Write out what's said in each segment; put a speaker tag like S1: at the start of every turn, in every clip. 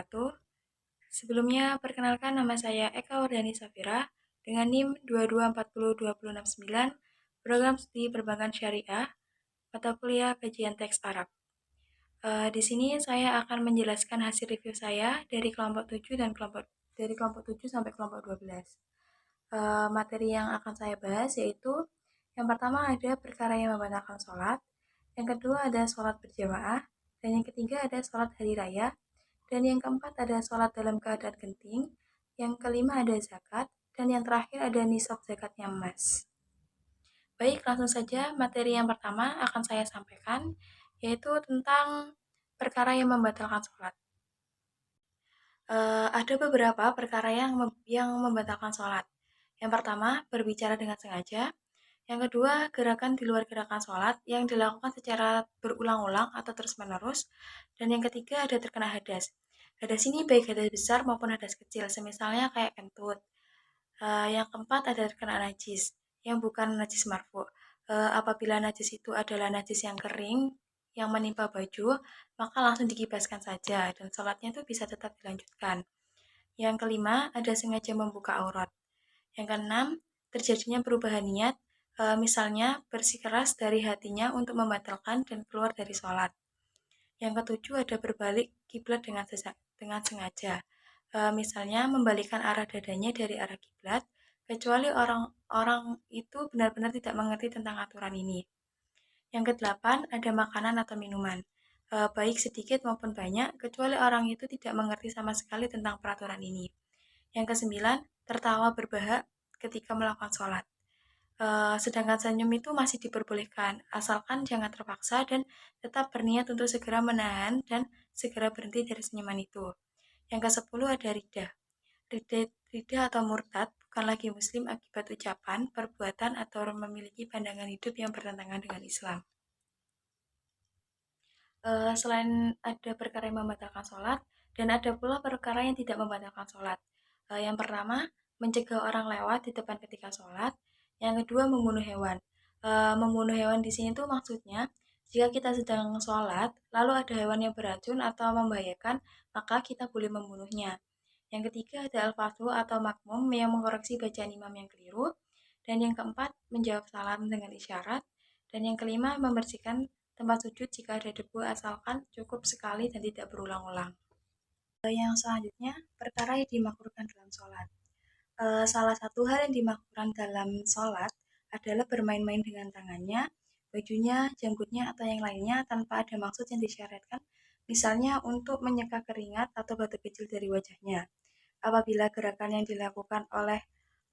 S1: wabarakatuh. Sebelumnya, perkenalkan nama saya Eka Wardani Safira dengan NIM 2240269, Program Studi Perbankan Syariah, mata kuliah Kajian Teks Arab. Di sini saya akan menjelaskan hasil review saya dari kelompok 7 dan kelompok 7 sampai kelompok 12. Materi yang akan saya bahas yaitu yang pertama ada perkara yang membatalkan sholat, yang kedua ada sholat berjamaah, dan yang ketiga ada sholat hari raya, dan yang keempat ada sholat dalam keadaan genting, yang kelima ada zakat, dan yang terakhir ada nisab zakatnya emas. Baik, langsung saja materi yang pertama akan saya sampaikan, yaitu tentang perkara yang membatalkan sholat. Ada beberapa perkara yang membatalkan sholat. Yang pertama, berbicara dengan sengaja. Yang kedua, gerakan di luar gerakan sholat yang dilakukan secara berulang-ulang atau terus-menerus. Dan yang ketiga, ada terkena hadas. Hadas ini baik hadas besar maupun hadas kecil, semisalnya kayak kentut. Yang keempat, ada terkena najis, yang bukan najis marfu. Apabila najis itu adalah najis yang kering, yang menimpa baju, maka langsung dikibaskan saja, dan sholatnya itu bisa tetap dilanjutkan. Yang kelima, ada sengaja membuka aurat. Yang keenam, terjadinya perubahan niat, misalnya bersikeras dari hatinya untuk membatalkan dan keluar dari sholat. Yang ketujuh, ada berbalik kiblat dengan sengaja. Misalnya membalikkan arah dadanya dari arah kiblat, kecuali orang-orang itu benar-benar tidak mengerti tentang aturan ini. Yang kedelapan, ada makanan atau minuman, baik sedikit maupun banyak, kecuali orang itu tidak mengerti sama sekali tentang peraturan ini. Yang kesembilan, tertawa berbahak ketika melakukan sholat. Sedangkan senyum itu masih diperbolehkan, asalkan jangan terpaksa dan tetap berniat untuk segera menahan dan segera berhenti dari senyuman itu. Yang ke-10 ada ridah. Ridah atau murtad bukan lagi muslim akibat ucapan, perbuatan, atau memiliki pandangan hidup yang bertentangan dengan Islam. Selain ada perkara yang membatalkan sholat, dan ada pula perkara yang tidak membatalkan sholat. Yang pertama, mencegah orang lewat di depan ketika sholat. Yang kedua, membunuh hewan. Membunuh hewan di sini tuh maksudnya, jika kita sedang sholat, lalu ada hewan yang beracun atau membahayakan, maka kita boleh membunuhnya. Yang ketiga ada al-fathu atau makmum yang mengoreksi bacaan imam yang keliru. Dan yang keempat, menjawab salam dengan isyarat. Dan yang kelima, membersihkan tempat sujud jika ada debu asalkan cukup sekali dan tidak berulang-ulang. Yang selanjutnya, perkara yang dimakruhkan dalam sholat. Salah satu hal yang dimakruhkan dalam sholat adalah bermain-main dengan tangannya, bajunya, janggutnya, atau yang lainnya tanpa ada maksud yang disyaratkan, misalnya untuk menyeka keringat atau batu kecil dari wajahnya. Apabila gerakan yang dilakukan oleh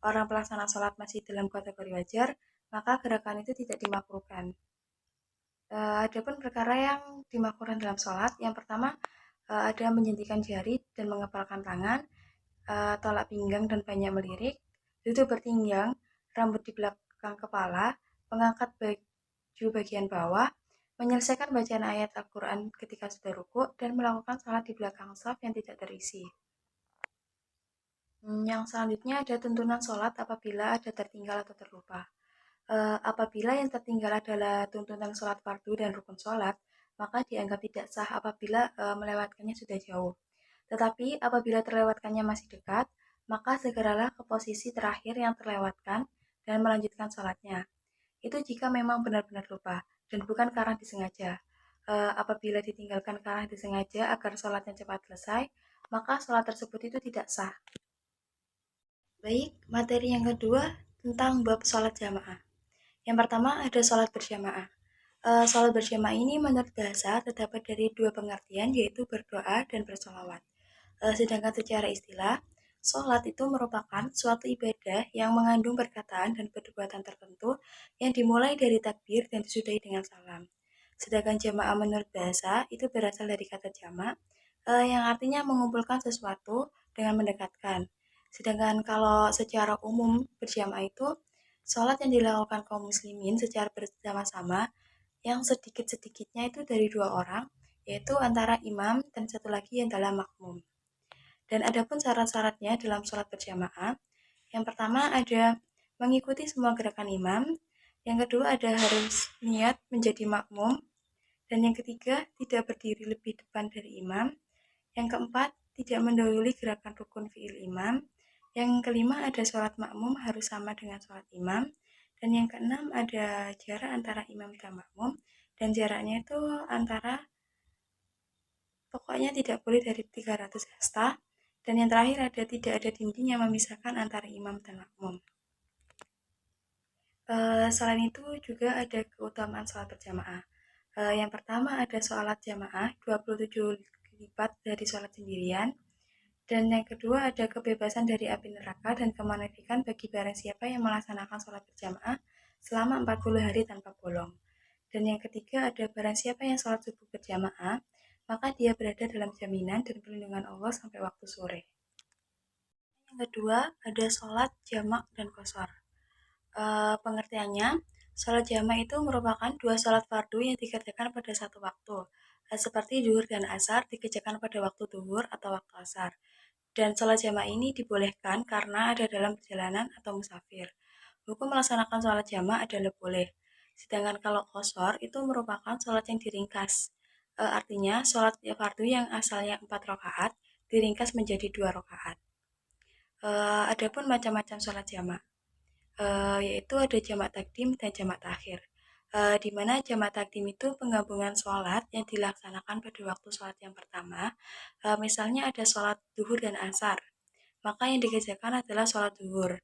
S1: orang pelaksana sholat masih dalam kategori wajar, maka gerakan itu tidak dimakruhkan. Adapun perkara yang dimakruhkan dalam sholat, yang pertama ada menjentikan jari dan mengepalkan tangan, tolak pinggang dan banyak melirik, duduk bertinggang, rambut di belakang kepala, mengangkat baju bagian bawah, menyelesaikan bacaan ayat Al-Quran ketika sudah ruku, dan melakukan sholat di belakang shaf yang tidak terisi. Yang selanjutnya ada tuntunan sholat apabila ada tertinggal atau terlupa. Apabila yang tertinggal adalah tuntunan sholat fardu dan rukun sholat, maka dianggap tidak sah apabila melewatkannya sudah jauh. Tetapi apabila terlewatkannya masih dekat, maka segeralah ke posisi terakhir yang terlewatkan dan melanjutkan sholatnya. Itu jika memang benar-benar lupa dan bukan karena disengaja. Apabila ditinggalkan karena disengaja agar sholatnya cepat selesai, maka sholat tersebut itu tidak sah. Baik, materi yang kedua tentang bab sholat jamaah. Yang pertama ada sholat berjamaah. Sholat berjamaah ini menurut bahasa terdapat dari dua pengertian, yaitu berdoa dan bersolawat. Sedangkan secara istilah, sholat itu merupakan suatu ibadah yang mengandung perkataan dan perbuatan tertentu yang dimulai dari takbir dan disudahi dengan salam. Sedangkan jamaah menurut bahasa itu berasal dari kata jamak, yang artinya mengumpulkan sesuatu dengan mendekatkan. Sedangkan kalau secara umum berjamaah itu sholat yang dilakukan kaum muslimin secara bersama-sama yang sedikit-sedikitnya itu dari dua orang, yaitu antara imam dan satu lagi yang adalah makmum. Dan adapun syarat-syaratnya dalam sholat berjamaah, yang pertama ada mengikuti semua gerakan imam, yang kedua ada harus niat menjadi makmum, dan yang ketiga tidak berdiri lebih depan dari imam, yang keempat tidak mendahului gerakan rukun fi'il imam. Yang kelima ada sholat makmum harus sama dengan sholat imam. Dan yang keenam ada jarak antara imam dan makmum. Dan jaraknya itu antara pokoknya tidak boleh dari 300 hasta. Dan yang terakhir ada tidak ada dinding yang memisahkan antara imam dan makmum. Selain itu juga ada keutamaan sholat berjamaah. Yang pertama ada sholat jamaah 27 lipat dari sholat sendirian. Dan yang kedua ada kebebasan dari api neraka dan kemunafikan bagi barang siapa yang melaksanakan sholat berjamaah selama 40 hari tanpa bolong. Dan yang ketiga ada barang siapa yang sholat subuh berjamaah, maka dia berada dalam jaminan dan perlindungan Allah sampai waktu sore. Yang kedua ada sholat jamak dan qashar. Pengertiannya, sholat jamak itu merupakan dua sholat fardu yang dikerjakan pada satu waktu, seperti zuhur dan asar dikerjakan pada waktu zuhur atau waktu asar. Dan sholat jamak ini dibolehkan karena ada dalam perjalanan atau musafir. Hukum melaksanakan sholat jamak adalah boleh. Sedangkan kalau qashar itu merupakan sholat yang diringkas. Artinya, sholat fardu yang asalnya 4 rakaat diringkas menjadi 2 rakaat. Adapun macam-macam sholat jamak, yaitu ada jamak takdim dan jamak takhir. Di mana jamak takdim itu penggabungan sholat yang dilaksanakan pada waktu sholat yang pertama. Misalnya ada sholat zuhur dan asar, maka yang dikerjakan adalah sholat zuhur.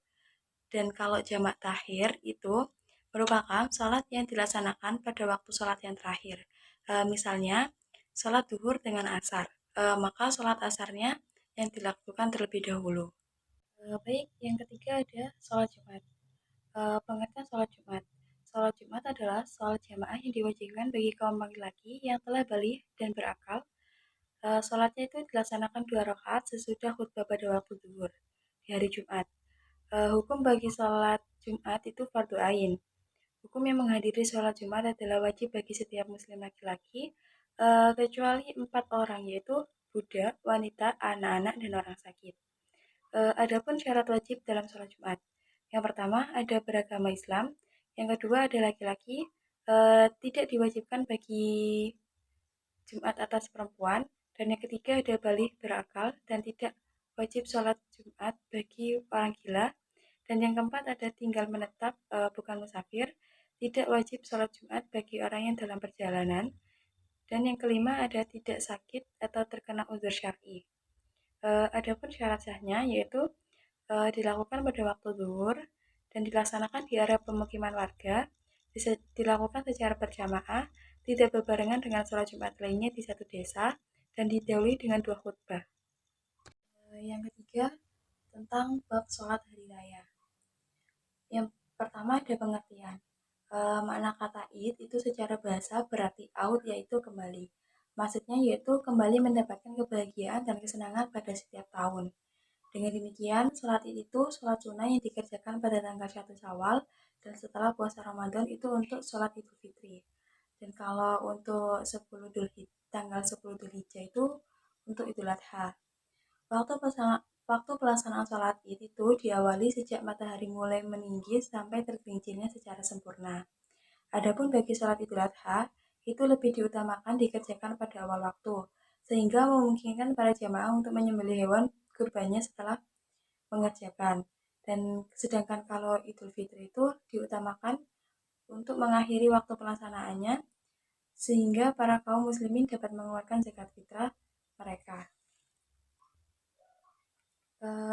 S1: Dan kalau jamak takhir itu merupakan sholat yang dilaksanakan pada waktu sholat yang terakhir. Misalnya sholat zuhur dengan asar, maka sholat asarnya yang dilakukan terlebih dahulu. Baik, yang ketiga ada sholat Jumat. Pengertian sholat Jumat. Sholat Jumat adalah sholat jamaah yang diwajibkan bagi kaum laki-laki yang telah balik dan berakal. Sholatnya itu dilaksanakan 2 rakaat sesudah khutbah pada waktu zuhur di hari Jumat. Hukum bagi sholat Jumat itu fardu ain. Hukum yang menghadiri sholat Jumat adalah wajib bagi setiap muslim laki-laki, kecuali 4 orang, yaitu budak, wanita, anak-anak, dan orang sakit. Adapun syarat wajib dalam sholat Jumat. Yang pertama ada beragama Islam, yang kedua ada laki-laki, tidak diwajibkan bagi Jumat atas perempuan, dan yang ketiga ada balik berakal dan tidak wajib sholat Jumat bagi orang gila, dan yang keempat ada tinggal menetap bukan musafir, tidak wajib sholat Jumat bagi orang yang dalam perjalanan, dan yang kelima ada tidak sakit atau terkena uzur syar'i. Adapun syarat sahnya yaitu dilakukan pada waktu zuhur dan dilaksanakan di area pemukiman warga, bisa dilakukan secara berjamaah, tidak berbarengan dengan sholat Jumat lainnya di satu desa, dan didahului dengan 2 khutbah. Yang ketiga, tentang bab sholat hari raya. Yang pertama ada pengertian. Makna kata id itu secara bahasa berarti out, yaitu kembali. Maksudnya yaitu kembali mendapatkan kebahagiaan dan kesenangan pada setiap tahun. Dengan demikian, sholat id itu sholat sunnah yang dikerjakan pada tanggal 1 Syawal dan setelah puasa Ramadan itu untuk sholat Idul Fitri. Dan kalau untuk 10 tanggal 10 Dzulhijjah itu untuk Idul Adha. Waktu pelaksanaan sholat id itu diawali sejak matahari mulai meninggi sampai tergelincirnya secara sempurna. Adapun bagi sholat Idul Adha, itu lebih diutamakan dikerjakan pada awal waktu, sehingga memungkinkan para jamaah untuk menyembelih hewan kurbannya setelah mengerjakan. Dan sedangkan kalau Idul Fitri itu diutamakan untuk mengakhiri waktu pelaksanaannya, sehingga para kaum muslimin dapat mengeluarkan zakat fitrah mereka.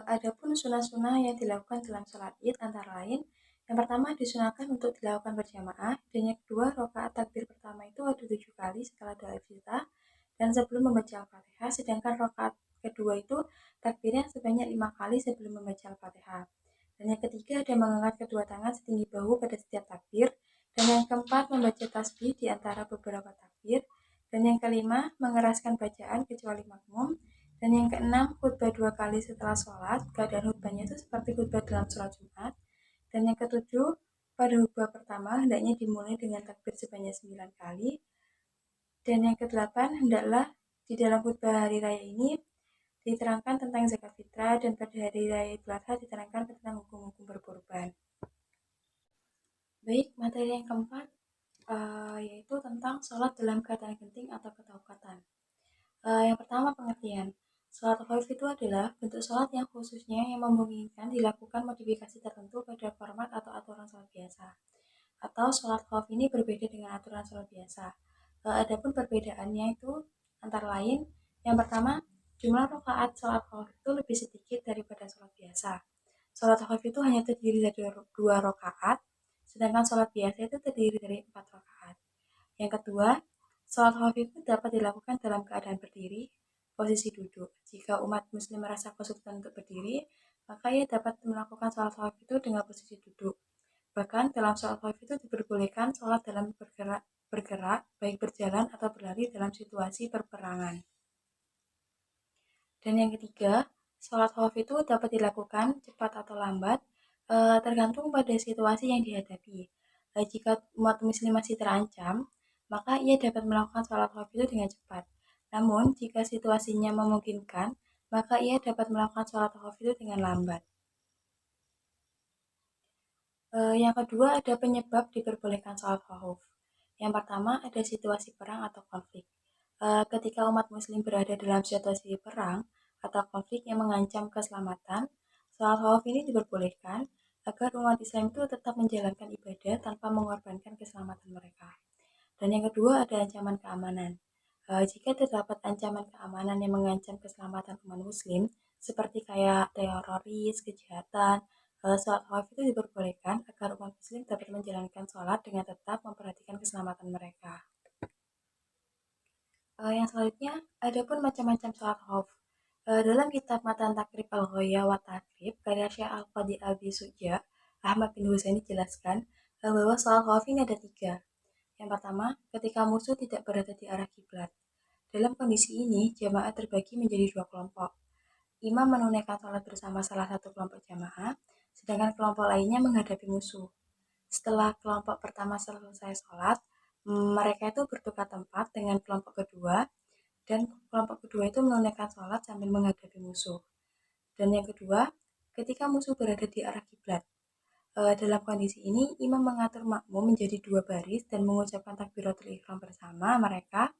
S1: Adapun sunah-sunah yang dilakukan dalam sholat id antara lain, yang pertama disunahkan untuk dilakukan berjamaah, dan yang kedua rakaat takbir pertama itu ada 7 kali setelah doa iftitah dan sebelum membaca Al-Fatihah, sedangkan rakaat kedua itu takbirnya sebanyak 5 kali sebelum membaca Al-Fatihah. Dan yang ketiga ada mengangkat kedua tangan setinggi bahu pada setiap takbir, dan yang keempat membaca tasbih di antara beberapa takbir, dan yang kelima mengeraskan bacaan kecuali makmum, dan yang keenam khutbah 2 kali setelah sholat, keadaan khutbahnya itu seperti khutbah dalam sholat Jumat, dan yang ketujuh pada khutbah pertama hendaknya dimulai dengan takbir sebanyak 9 kali, dan yang kedelapan hendaklah di dalam khutbah hari raya ini diterangkan tentang zakat fitrah, dan pada hari raya Idul Adha diterangkan tentang hukum-hukum berkorban. Baik, materi yang keempat yaitu tentang sholat dalam keadaan genting atau ketaukatan. Yang pertama pengertian. Sholat khauf itu adalah bentuk sholat yang khususnya yang memungkinkan dilakukan modifikasi tertentu pada format atau aturan sholat biasa. Atau sholat khauf ini berbeda dengan aturan sholat biasa. Adapun perbedaannya itu antara lain, yang pertama, jumlah rakaat sholat khauf itu lebih sedikit daripada sholat biasa. Sholat khauf itu hanya terdiri dari dua rakaat, sedangkan sholat biasa itu terdiri dari 4 rakaat. Yang kedua, sholat khauf itu dapat dilakukan dalam keadaan berdiri, posisi duduk. Jika umat muslim merasa kesulitan untuk berdiri, maka ia dapat melakukan sholat khauf itu dengan posisi duduk. Bahkan dalam sholat khauf itu diperbolehkan sholat dalam bergerak, baik berjalan atau berlari dalam situasi perperangan. Dan yang ketiga, sholat khauf itu dapat dilakukan cepat atau lambat, tergantung pada situasi yang dihadapi. Jika umat muslim masih terancam, maka ia dapat melakukan sholat khauf itu dengan cepat. Namun, jika situasinya memungkinkan, maka ia dapat melakukan sholat khauf itu dengan lambat. Yang kedua ada penyebab diperbolehkan sholat khauf. Yang pertama ada situasi perang atau konflik. Ketika umat muslim berada dalam situasi perang atau konflik yang mengancam keselamatan, sholat khauf ini diperbolehkan agar umat Islam itu tetap menjalankan ibadah tanpa mengorbankan keselamatan mereka. Dan yang kedua ada ancaman keamanan. Jika terdapat ancaman keamanan yang mengancam keselamatan umat muslim, seperti kayak teroris, kejahatan, sholat khauf itu diperbolehkan agar umat muslim dapat menjalankan sholat dengan tetap memperhatikan keselamatan mereka. Yang selanjutnya, ada pun macam-macam sholat khauf. Dalam kitab Matan Takrib Al-Ghoya wa Takrib, karya Syekh Al-Qadi Abi Suja, Ahmad bin Husain dijelaskan bahwa sholat khauf ini ada 3. Yang pertama, ketika musuh tidak berada di arah kiblat. Dalam kondisi ini, jamaah terbagi menjadi 2 kelompok. Imam menunaikan sholat bersama salah satu kelompok jamaah, sedangkan kelompok lainnya menghadapi musuh. Setelah kelompok pertama selesai sholat, mereka itu bertukar tempat dengan kelompok kedua, dan kelompok kedua itu menunaikan sholat sambil menghadapi musuh. Dan yang kedua, ketika musuh berada di arah kiblat. Dalam kondisi ini, imam mengatur makmum menjadi 2 baris dan mengucapkan takbiratul ihram bersama mereka.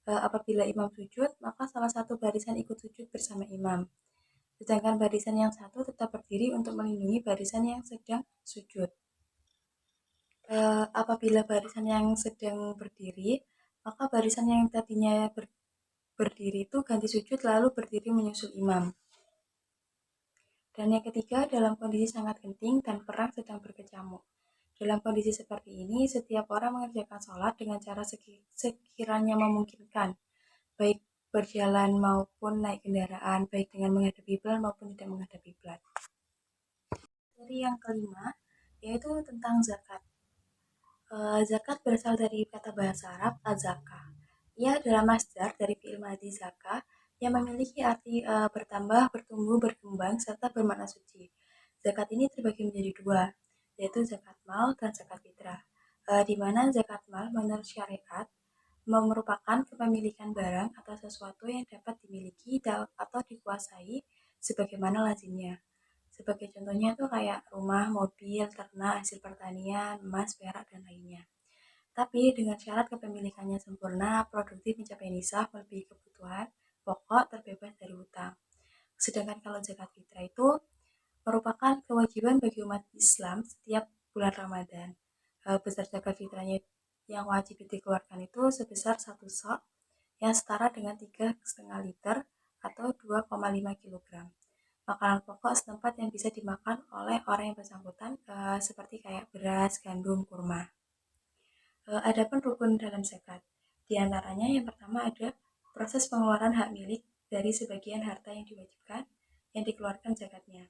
S1: Apabila imam sujud, maka salah satu barisan ikut sujud bersama imam. Sedangkan barisan yang satu tetap berdiri untuk melindungi barisan yang sedang sujud. Apabila barisan yang sedang berdiri, maka barisan yang tadinya berdiri itu ganti sujud lalu berdiri menyusul imam. Dan yang ketiga, dalam kondisi sangat genting dan perang sedang berkecamuk. Dalam kondisi seperti ini, setiap orang mengerjakan sholat dengan cara sekiranya memungkinkan, baik berjalan maupun naik kendaraan, baik dengan menghadap kiblat maupun tidak menghadap kiblat. Dari yang kelima, yaitu tentang zakat. Zakat berasal dari kata bahasa Arab az-zakah. Ia adalah masdar dari fi'il madhi zakah yang memiliki arti bertambah, bertumbuh, berkembang, serta bermakna suci. Zakat ini terbagi menjadi 2, yaitu zakat mal dan zakat fitrah. Di mana zakat mal menurut syariat merupakan kepemilikan barang atau sesuatu yang dapat dimiliki atau dikuasai sebagaimana lazimnya. Sebagai contohnya tuh kayak rumah, mobil, ternak, hasil pertanian, emas, perak, dan lainnya. Tapi dengan syarat kepemilikannya sempurna, produktif, mencapai nisab, melebihi kebutuhan pokok, terbebas dari hutang. Sedangkan kalau zakat fitrah itu merupakan kewajiban bagi umat Islam setiap bulan Ramadan. Besar zakat fitrahnya yang wajib dikeluarkan itu sebesar 1 sok yang setara dengan 3,5 liter atau 2,5 kilogram. Makanan pokok setempat yang bisa dimakan oleh orang yang bersangkutan seperti kayak beras, gandum, kurma. Adapun rukun dalam zakat, di antaranya yang pertama ada proses pengeluaran hak milik dari sebagian harta yang diwajibkan yang dikeluarkan zakatnya.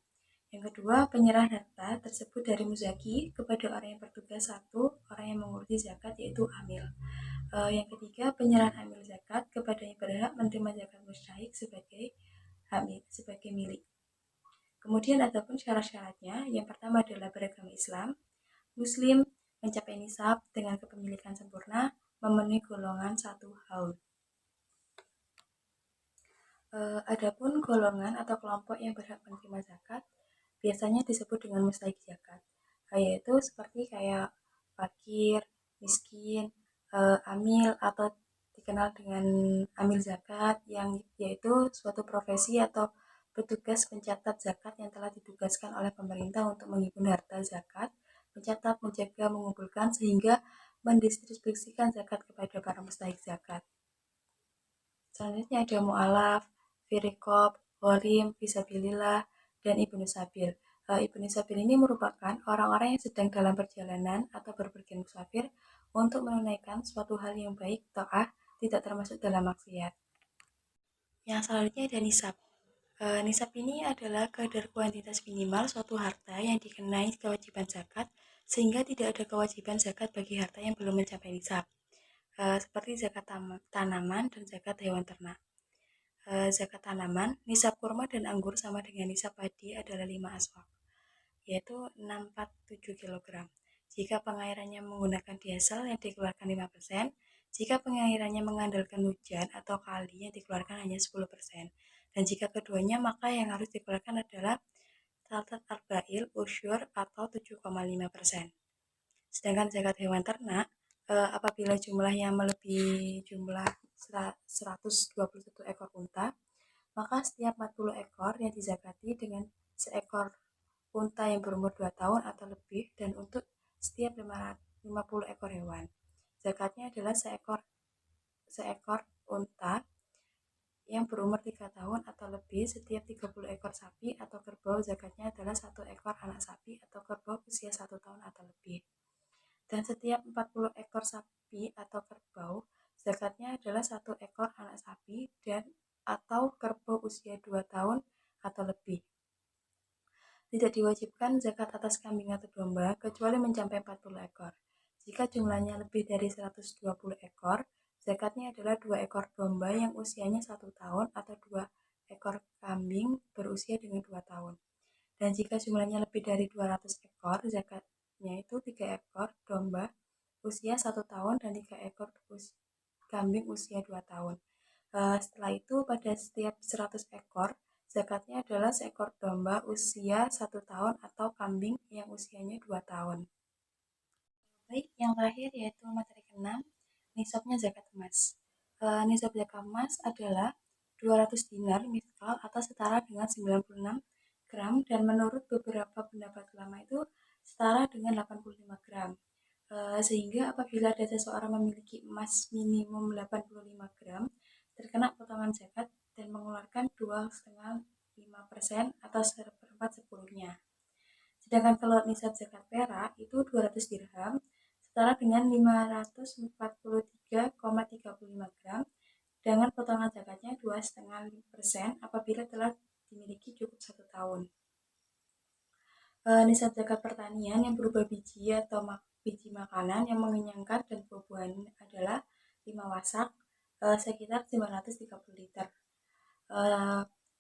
S1: Yang kedua, penyerahan harta tersebut dari muzaki kepada orang yang bertugas satu, orang yang mengurusi zakat yaitu amil. Yang ketiga, penyerahan amil zakat kepada yang berhak menerima zakat mustahik sebagai hamil, sebagai milik. Kemudian adapun syarat-syaratnya, yang pertama adalah beragama Islam, Muslim, mencapai nisab dengan kepemilikan sempurna, memenuhi golongan 1 haul. Adapun golongan atau kelompok yang berhak menerima zakat biasanya disebut dengan mustahik zakat, yaitu seperti kayak fakir, miskin, amil atau dikenal dengan amil zakat, yang yaitu suatu profesi atau petugas pencatat zakat yang telah ditugaskan oleh pemerintah untuk menghimpun harta zakat, mencatat, menjaga, mengumpulkan, sehingga mendistribusikan zakat kepada para mustahik zakat. Selanjutnya ada mu'alaf, firikob, horim, fisabilillah, dan ibnu sabil. Ibnu sabil ini merupakan orang-orang yang sedang dalam perjalanan atau berpergian musafir untuk menunaikan suatu hal yang baik, ta'ah, tidak termasuk dalam maksiat. Yang selanjutnya ada nisab. Nisab ini adalah kadar kuantitas minimal suatu harta yang dikenai kewajiban zakat, sehingga tidak ada kewajiban zakat bagi harta yang belum mencapai nisab, seperti zakat tanaman dan zakat hewan ternak. Zakat tanaman, nisab kurma dan anggur sama dengan nisab padi adalah 5 aswak, yaitu 647 kg. Jika pengairannya menggunakan diesel yang dikeluarkan 5%, jika pengairannya mengandalkan hujan atau kali yang dikeluarkan hanya 10%. Dan jika keduanya, maka yang harus dikeluarkan adalah Taltat Arbail Usyur atau 7,5%. Sedangkan zakat hewan ternak, apabila jumlahnya melebihi jumlah 121 ekor unta, maka setiap 40 ekor yang dizakati dengan seekor unta yang berumur 2 tahun atau lebih, dan untuk setiap 50 ekor hewan. Zakatnya adalah seekor unta yang berumur 3 tahun atau lebih, setiap 30 ekor sapi atau kerbau, zakatnya adalah 1 ekor anak sapi atau kerbau usia 1 tahun atau lebih. Dan setiap 40 ekor sapi atau kerbau, zakatnya adalah 1 ekor anak sapi dan atau kerbau usia 2 tahun atau lebih. Tidak diwajibkan zakat atas kambing atau domba kecuali mencapai 40 ekor. Jika jumlahnya lebih dari 120 ekor, zakatnya adalah 2 ekor domba yang usianya 1 tahun atau 2 ekor kambing berusia dengan 2 tahun. Dan jika jumlahnya lebih dari 200 ekor, zakatnya itu 3 ekor domba usia 1 tahun dan 3 ekor kambing usia 2 tahun. Setelah itu, pada setiap 100 ekor, zakatnya adalah seekor domba usia 1 tahun atau kambing yang usianya 2 tahun. Baik, yang terakhir yaitu materi ke-6, nisabnya zakat emas. Nisab zakat emas adalah 200 dinar miskal atau setara dengan 96 gram, dan menurut beberapa pendapat ulama itu setara dengan 85 gram. Sehingga apabila ada seseorang memiliki emas minimum 85 gram, terkena potongan zakat dan mengeluarkan 2,5% atau 1/4 Sedangkan kalau nisab zakat perak itu 200 dirham, setara dengan 543,35 gram, dengan potongan zakatnya 2,5% apabila telah dimiliki cukup 1 tahun. Nisab zakat pertanian yang berupa biji atau biji makanan yang mengenyangkan dan buah-buahan adalah 5 wasak, sekitar 930 liter,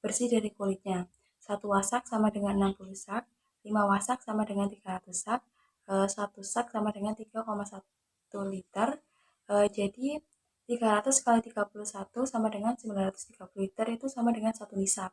S1: bersih dari kulitnya. 1 wasak sama dengan 60 sak, 5 wasak sama dengan 300 sak, 1 sak sama dengan 3,1 liter. Jadi 300 kali 31 sama dengan 930 liter, itu sama dengan 1 nisab.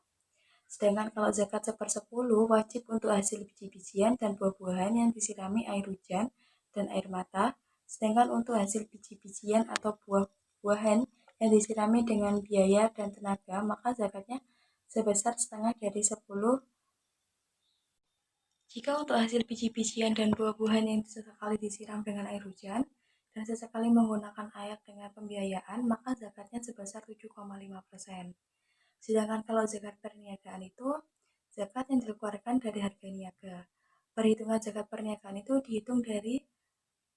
S1: Sedangkan kalau zakat 1/10 wajib untuk hasil biji-bijian dan buah-buahan yang disirami air hujan dan air mata. Sedangkan untuk hasil biji-bijian atau buah-buahan yang disirami dengan biaya dan tenaga, maka zakatnya sebesar setengah dari 10. Jika untuk hasil biji-bijian dan buah-buahan yang sesekali disiram dengan air hujan dan sesekali menggunakan air dengan pembiayaan, maka zakatnya sebesar 7,5%. Sedangkan kalau zakat perniagaan itu zakat yang dikeluarkan dari harga niaga. Perhitungan zakat perniagaan itu dihitung dari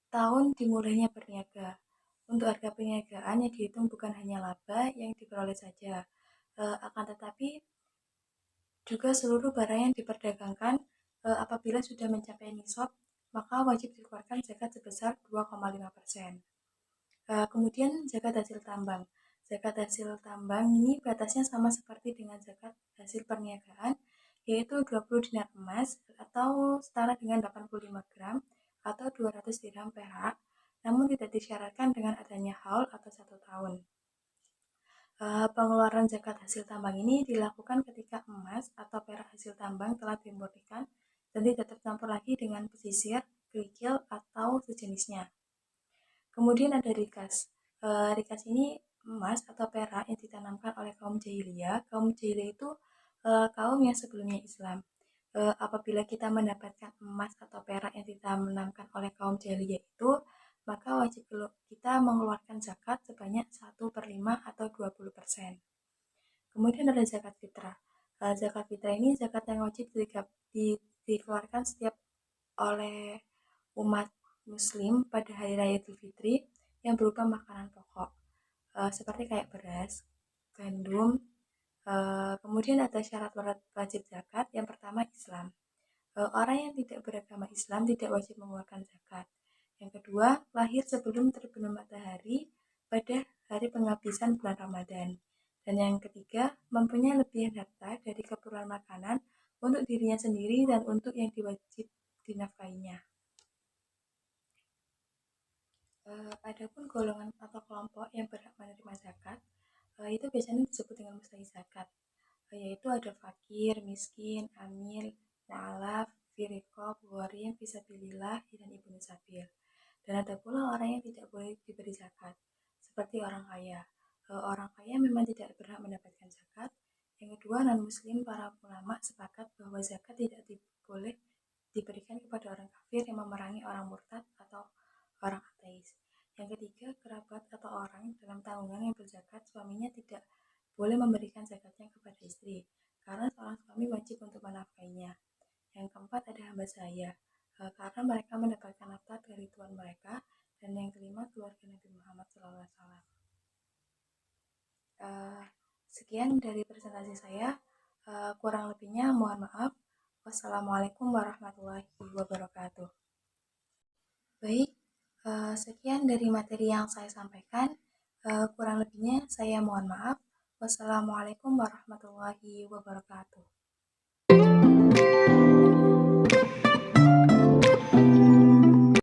S1: tahun dimulainya berniaga. Untuk harga perniagaan yang dihitung bukan hanya laba yang diperoleh saja, akan tetapi juga seluruh barang yang diperdagangkan. Apabila sudah mencapai nisab, maka wajib dikeluarkan zakat sebesar 2,5%. Kemudian zakat hasil tambang. Zakat hasil tambang ini batasnya sama seperti dengan zakat hasil perniagaan, yaitu 20 dinar emas atau setara dengan 85 gram atau 200 dirham perak, namun tidak disyaratkan dengan adanya haul atau 1 tahun. Pengeluaran zakat hasil tambang ini dilakukan ketika emas atau perak hasil tambang telah dimurnikan dan tidak tercampur lagi dengan pesisir, kerikil, atau sejenisnya. Kemudian ada rikas. Rikas ini emas atau perak yang ditanamkan oleh kaum jahiliyah. Kaum jahiliyah itu kaum yang sebelumnya Islam. Apabila kita mendapatkan emas atau perak yang ditanamkan oleh kaum jahiliyah itu, maka wajib kita mengeluarkan zakat sebanyak 1/5 atau 20%. Kemudian ada zakat fitrah. Zakat fitrah ini zakat yang wajib dikeluarkan setiap oleh umat muslim pada hari raya Idul Fitri yang berupa makanan pokok seperti kayak beras, gandum. Kemudian ada syarat wajib zakat. Yang pertama Islam. Orang yang tidak beragama Islam tidak wajib mengeluarkan zakat. Yang kedua, lahir sebelum terbenam matahari pada hari penghabisan bulan Ramadan. Dan yang ketiga, mempunyai lebihan harta dari keperluan makanan untuk dirinya sendiri dan untuk yang diwajib dinafkainya. Adapun golongan atau kelompok yang berhak menerima zakat, itu biasanya disebut dengan mustahik zakat, yaitu ada fakir, miskin, amil, mu'alaf, firikob, ghorim, fisabilillah, dan ibnu sabil. Dan ada pula orang yang tidak boleh diberi zakat, seperti orang kaya. Orang kaya memang tidak berhak mendapatkan zakat. Yang kedua, non-muslim, para ulama sepakat bahwa zakat tidak boleh diberikan kepada orang kafir yang memerangi orang murtad atau orang ateis. Yang ketiga, kerabat atau orang dalam tanggungan yang berzakat, suaminya tidak boleh memberikan zakatnya kepada istri, karena seorang suami wajib untuk menafkainya. Yang keempat ada hamba sahaya, karena mereka mendapatkan nafkah dari Tuhan mereka. Dan yang kelima, keluarga Nabi Muhammad SAW. Sekian dari presentasi saya. Kurang lebihnya mohon maaf. Wassalamualaikum warahmatullahi wabarakatuh. Baik, sekian dari materi yang saya sampaikan. Kurang lebihnya saya mohon maaf. Wassalamualaikum warahmatullahi wabarakatuh.